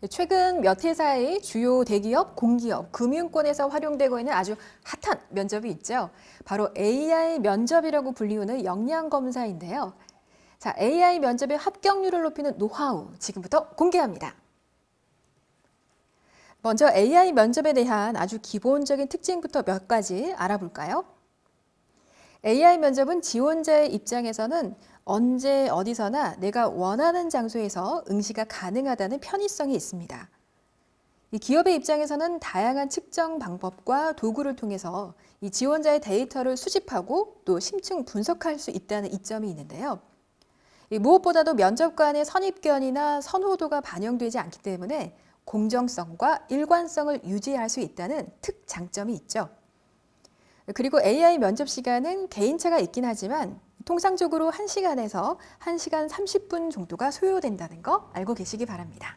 최근 몇 해 사이 주요 대기업, 공기업, 금융권에서 활용되고 있는 아주 핫한 면접이 있죠. 바로 AI 면접이라고 불리우는 역량 검사인데요. 자, AI 면접의 합격률을 높이는 노하우 지금부터 공개합니다. 먼저 AI 면접에 대한 아주 기본적인 특징부터 몇 가지 알아볼까요? AI 면접은 지원자의 입장에서는 언제 어디서나 내가 원하는 장소에서 응시가 가능하다는 편의성이 있습니다. 이 기업의 입장에서는 다양한 측정 방법과 도구를 통해서 이 지원자의 데이터를 수집하고 또 심층 분석할 수 있다는 이점이 있는데요. 무엇보다도 면접관의 선입견이나 선호도가 반영되지 않기 때문에 공정성과 일관성을 유지할 수 있다는 특장점이 있죠. 그리고 AI 면접 시간은 개인차가 있긴 하지만 통상적으로 1시간에서 1시간 30분 정도가 소요된다는 거 알고 계시기 바랍니다.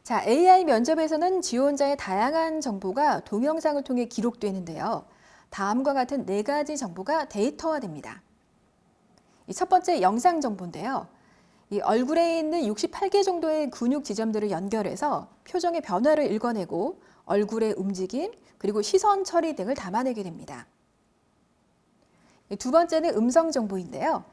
자, AI 면접에서는 지원자의 다양한 정보가 동영상을 통해 기록되는데요. 다음과 같은 4가지 정보가 데이터화됩니다. 첫 번째 영상 정보인데요. 이 얼굴에 있는 68개 정도의 근육 지점들을 연결해서 표정의 변화를 읽어내고 얼굴의 움직임, 그리고 시선 처리 등을 담아내게 됩니다. 두 번째는 음성 정보인데요.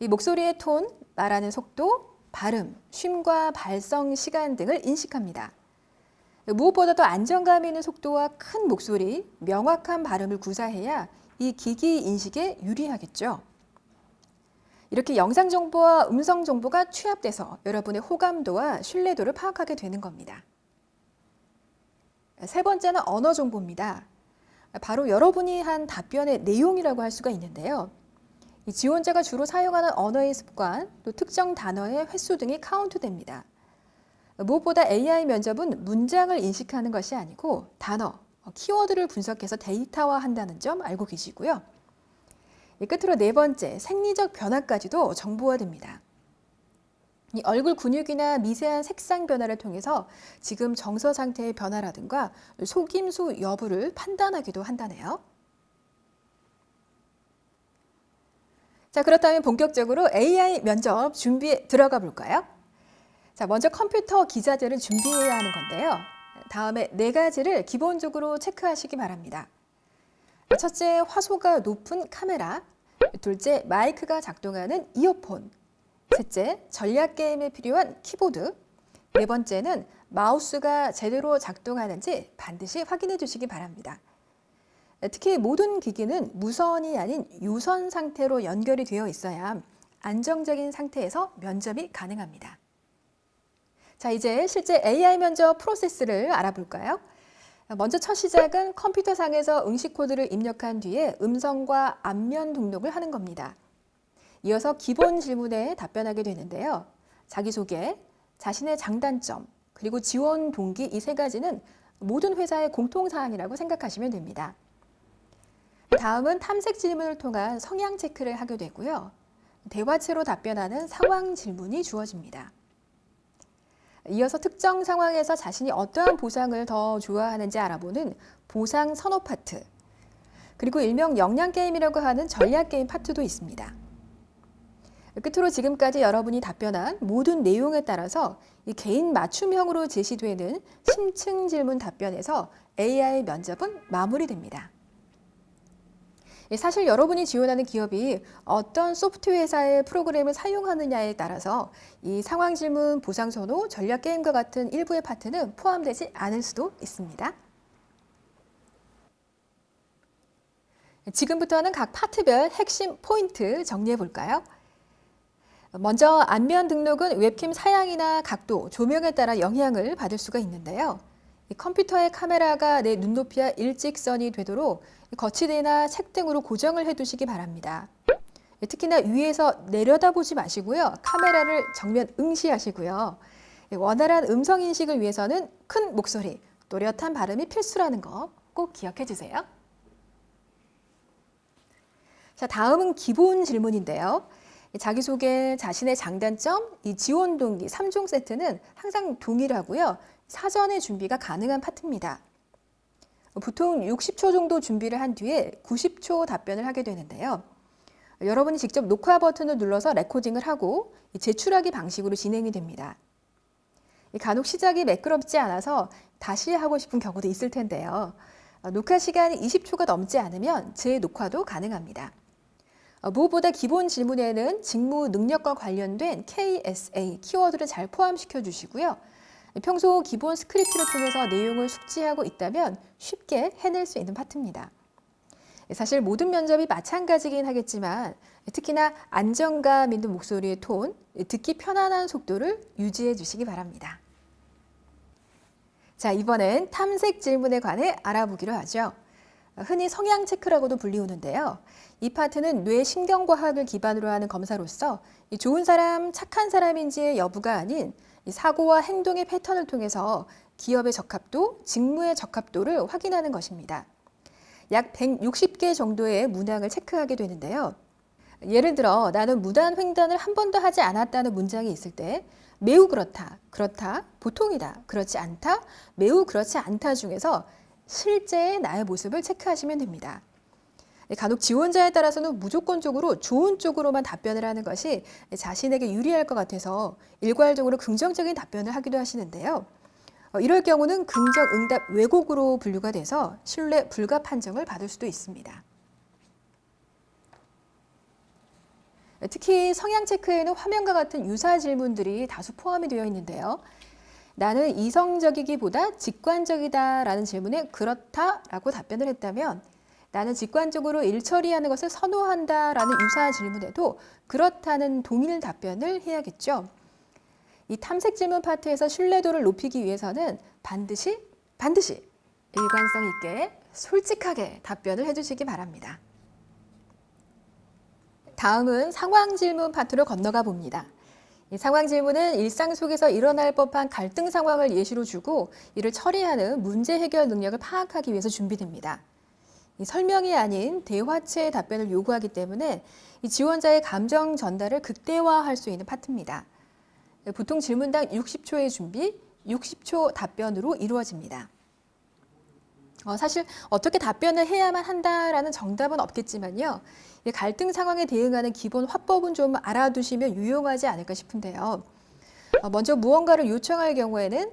이 목소리의 톤, 말하는 속도, 발음, 쉼과 발성 시간 등을 인식합니다. 무엇보다도 안정감 있는 속도와 큰 목소리, 명확한 발음을 구사해야 이 기기 인식에 유리하겠죠. 이렇게 영상 정보와 음성 정보가 취합돼서 여러분의 호감도와 신뢰도를 파악하게 되는 겁니다. 세 번째는 언어 정보입니다. 바로 여러분이 한 답변의 내용이라고 할 수가 있는데요. 이 지원자가 주로 사용하는 언어의 습관, 또 특정 단어의 횟수 등이 카운트됩니다. 무엇보다 AI 면접은 문장을 인식하는 것이 아니고 단어, 키워드를 분석해서 데이터화한다는 점 알고 계시고요. 끝으로 네 번째, 생리적 변화까지도 정보화됩니다. 이 얼굴 근육이나 미세한 색상 변화를 통해서 지금 정서 상태의 변화라든가 속임수 여부를 판단하기도 한다네요. 자, 그렇다면 본격적으로 AI 면접 준비에 들어가 볼까요? 자, 먼저 컴퓨터 기자재를 준비해야 하는 건데요. 다음에 4가지를 기본적으로 체크하시기 바랍니다. 첫째, 화소가 높은 카메라. 둘째, 마이크가 작동하는 이어폰. 셋째, 전략 게임에 필요한 키보드. 네 번째는 마우스가 제대로 작동하는지 반드시 확인해 주시기 바랍니다. 특히 모든 기기는 무선이 아닌 유선 상태로 연결이 되어 있어야 안정적인 상태에서 면접이 가능합니다. 자, 이제 실제 AI 면접 프로세스를 알아볼까요? 먼저 첫 시작은 컴퓨터상에서 응시 코드를 입력한 뒤에 음성과 안면 등록을 하는 겁니다. 이어서 기본 질문에 답변하게 되는데요. 자기소개, 자신의 장단점, 그리고 지원 동기 이 3가지는 모든 회사의 공통사항이라고 생각하시면 됩니다. 다음은 탐색 질문을 통한 성향 체크를 하게 되고요. 대화체로 답변하는 상황 질문이 주어집니다. 이어서 특정 상황에서 자신이 어떠한 보상을 더 좋아하는지 알아보는 보상 선호 파트, 그리고 일명 역량 게임이라고 하는 전략 게임 파트도 있습니다. 끝으로 지금까지 여러분이 답변한 모든 내용에 따라서 이 개인 맞춤형으로 제시되는 심층 질문 답변에서 AI 면접은 마무리됩니다. 사실 여러분이 지원하는 기업이 어떤 소프트웨어 회사의 프로그램을 사용하느냐에 따라서 이 상황 질문, 보상 선호, 전략 게임과 같은 일부의 파트는 포함되지 않을 수도 있습니다. 지금부터는 각 파트별 핵심 포인트 정리해 볼까요? 먼저 안면 등록은 웹캠 사양이나 각도, 조명에 따라 영향을 받을 수가 있는데요. 컴퓨터의 카메라가 내 눈높이와 일직선이 되도록 거치대나 책 등으로 고정을 해두시기 바랍니다. 특히나 위에서 내려다보지 마시고요. 카메라를 정면 응시하시고요. 원활한 음성 인식을 위해서는 큰 목소리, 또렷한 발음이 필수라는 거 꼭 기억해 주세요. 자, 다음은 기본 질문인데요. 자기소개, 자신의 장단점, 이 지원 동기 3종 세트는 항상 동일하고요. 사전에 준비가 가능한 파트입니다. 보통 60초 정도 준비를 한 뒤에 90초 답변을 하게 되는데요. 여러분이 직접 녹화 버튼을 눌러서 레코딩을 하고 제출하기 방식으로 진행이 됩니다. 간혹 시작이 매끄럽지 않아서 다시 하고 싶은 경우도 있을 텐데요. 녹화 시간이 20초가 넘지 않으면 재녹화도 가능합니다. 무엇보다 기본 질문에는 직무 능력과 관련된 KSA 키워드를 잘 포함시켜 주시고요. 평소 기본 스크립트를 통해서 내용을 숙지하고 있다면 쉽게 해낼 수 있는 파트입니다. 사실 모든 면접이 마찬가지긴 하겠지만 특히나 안정감 있는 목소리의 톤, 듣기 편안한 속도를 유지해 주시기 바랍니다. 자, 이번엔 탐색 질문에 관해 알아보기로 하죠. 흔히 성향 체크라고도 불리우는데요. 이 파트는 뇌 신경과학을 기반으로 하는 검사로서 좋은 사람, 착한 사람인지의 여부가 아닌 사고와 행동의 패턴을 통해서 기업의 적합도, 직무의 적합도를 확인하는 것입니다. 약 160개 정도의 문항을 체크하게 되는데요. 예를 들어 나는 무단 횡단을 한 번도 하지 않았다는 문장이 있을 때 매우 그렇다, 그렇다, 보통이다, 그렇지 않다, 매우 그렇지 않다 중에서 실제의 나의 모습을 체크하시면 됩니다. 간혹 지원자에 따라서는 무조건적으로 좋은 쪽으로만 답변을 하는 것이 자신에게 유리할 것 같아서 일괄적으로 긍정적인 답변을 하기도 하시는데요. 이럴 경우는 긍정 응답 왜곡으로 분류가 돼서 신뢰 불가 판정을 받을 수도 있습니다. 특히 성향 체크에는 화면과 같은 유사 질문들이 다수 포함이 되어 있는데요. 나는 이성적이기보다 직관적이다라는 질문에 그렇다라고 답변을 했다면 나는 직관적으로 일 처리하는 것을 선호한다라는 유사 질문에도 그렇다는 동일 답변을 해야겠죠. 이 탐색 질문 파트에서 신뢰도를 높이기 위해서는 반드시 일관성 있게 솔직하게 답변을 해주시기 바랍니다. 다음은 상황 질문 파트로 건너가 봅니다. 이 상황 질문은 일상 속에서 일어날 법한 갈등 상황을 예시로 주고 이를 처리하는 문제 해결 능력을 파악하기 위해서 준비됩니다. 이 설명이 아닌 대화체의 답변을 요구하기 때문에 이 지원자의 감정 전달을 극대화할 수 있는 파트입니다. 보통 질문당 60초의 준비, 60초 답변으로 이루어집니다. 사실 어떻게 답변을 해야만 한다라는 정답은 없겠지만요. 갈등 상황에 대응하는 기본 화법은 좀 알아두시면 유용하지 않을까 싶은데요. 먼저 무언가를 요청할 경우에는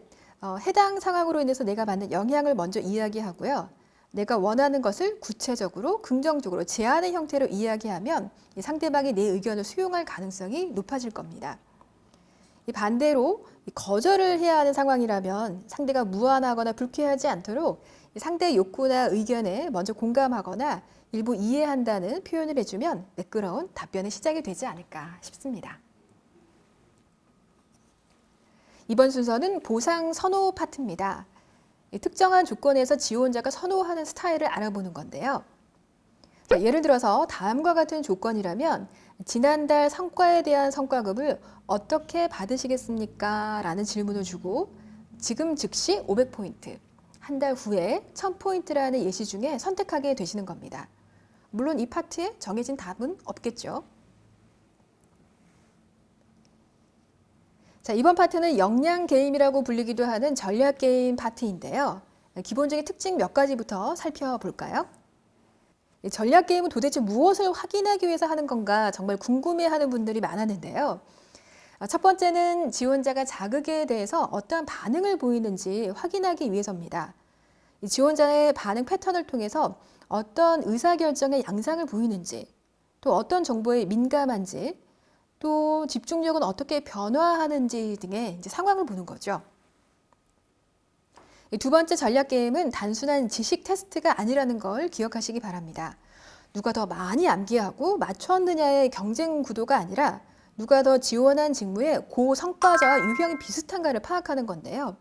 해당 상황으로 인해서 내가 받는 영향을 먼저 이야기하고요. 내가 원하는 것을 구체적으로 긍정적으로 제안의 형태로 이야기하면 상대방이 내 의견을 수용할 가능성이 높아질 겁니다. 반대로 거절을 해야 하는 상황이라면 상대가 무안하거나 불쾌하지 않도록 상대의 욕구나 의견에 먼저 공감하거나 일부 이해한다는 표현을 해주면 매끄러운 답변의 시작이 되지 않을까 싶습니다. 이번 순서는 보상 선호 파트입니다. 특정한 조건에서 지원자가 선호하는 스타일을 알아보는 건데요. 예를 들어서 다음과 같은 조건이라면 지난달 성과에 대한 성과급을 어떻게 받으시겠습니까? 라는 질문을 주고 지금 즉시 500포인트, 한 달 후에 1000포인트라는 예시 중에 선택하게 되시는 겁니다. 물론 이 파트에 정해진 답은 없겠죠. 자, 이번 파트는 역량 게임이라고 불리기도 하는 전략 게임 파트인데요. 기본적인 특징 몇 가지부터 살펴볼까요? 전략 게임은 도대체 무엇을 확인하기 위해서 하는 건가 정말 궁금해하는 분들이 많았는데요. 첫 번째는 지원자가 자극에 대해서 어떠한 반응을 보이는지 확인하기 위해서입니다. 이 지원자의 반응 패턴을 통해서 어떤 의사결정의 양상을 보이는지, 또 어떤 정보에 민감한지, 또 집중력은 어떻게 변화하는지 등의 상황을 보는 거죠. 두 번째 전략 게임은 단순한 지식 테스트가 아니라는 걸 기억하시기 바랍니다. 누가 더 많이 암기하고 맞췄느냐의 경쟁 구도가 아니라 누가 더 지원한 직무에 고성과자와 유형이 비슷한가를 파악하는 건데요.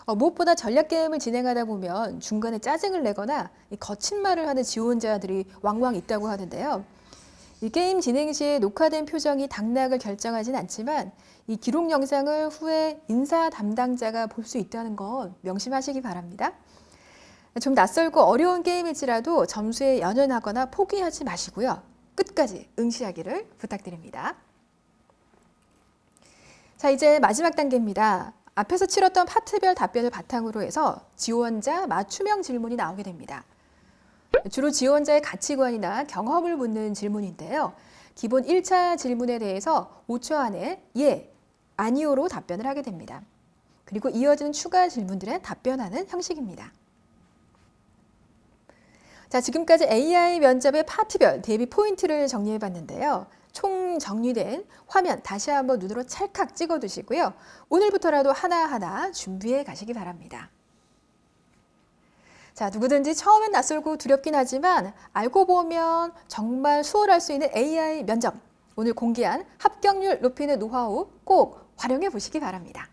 무엇보다 전략 게임을 진행하다 보면 중간에 짜증을 내거나 거친 말을 하는 지원자들이 왕왕 있다고 하는데요. 이 게임 진행 시에 녹화된 표정이 당락을 결정하진 않지만 이 기록 영상을 후에 인사 담당자가 볼 수 있다는 건 명심하시기 바랍니다. 좀 낯설고 어려운 게임일지라도 점수에 연연하거나 포기하지 마시고요. 끝까지 응시하기를 부탁드립니다. 자, 이제 마지막 단계입니다. 앞에서 치렀던 파트별 답변을 바탕으로 해서 지원자 맞춤형 질문이 나오게 됩니다. 주로 지원자의 가치관이나 경험을 묻는 질문인데요. 기본 1차 질문에 대해서 5초 안에 예, 아니요로 답변을 하게 됩니다. 그리고 이어지는 추가 질문들에 답변하는 형식입니다. 자, 지금까지 AI 면접의 파트별 대비 포인트를 정리해 봤는데요. 총 정리된 화면 다시 한번 눈으로 찰칵 찍어 두시고요. 오늘부터라도 하나하나 준비해 가시기 바랍니다. 자, 누구든지 처음엔 낯설고 두렵긴 하지만 알고 보면 정말 수월할 수 있는 AI 면접. 오늘 공개한 합격률 높이는 노하우 꼭 활용해 보시기 바랍니다.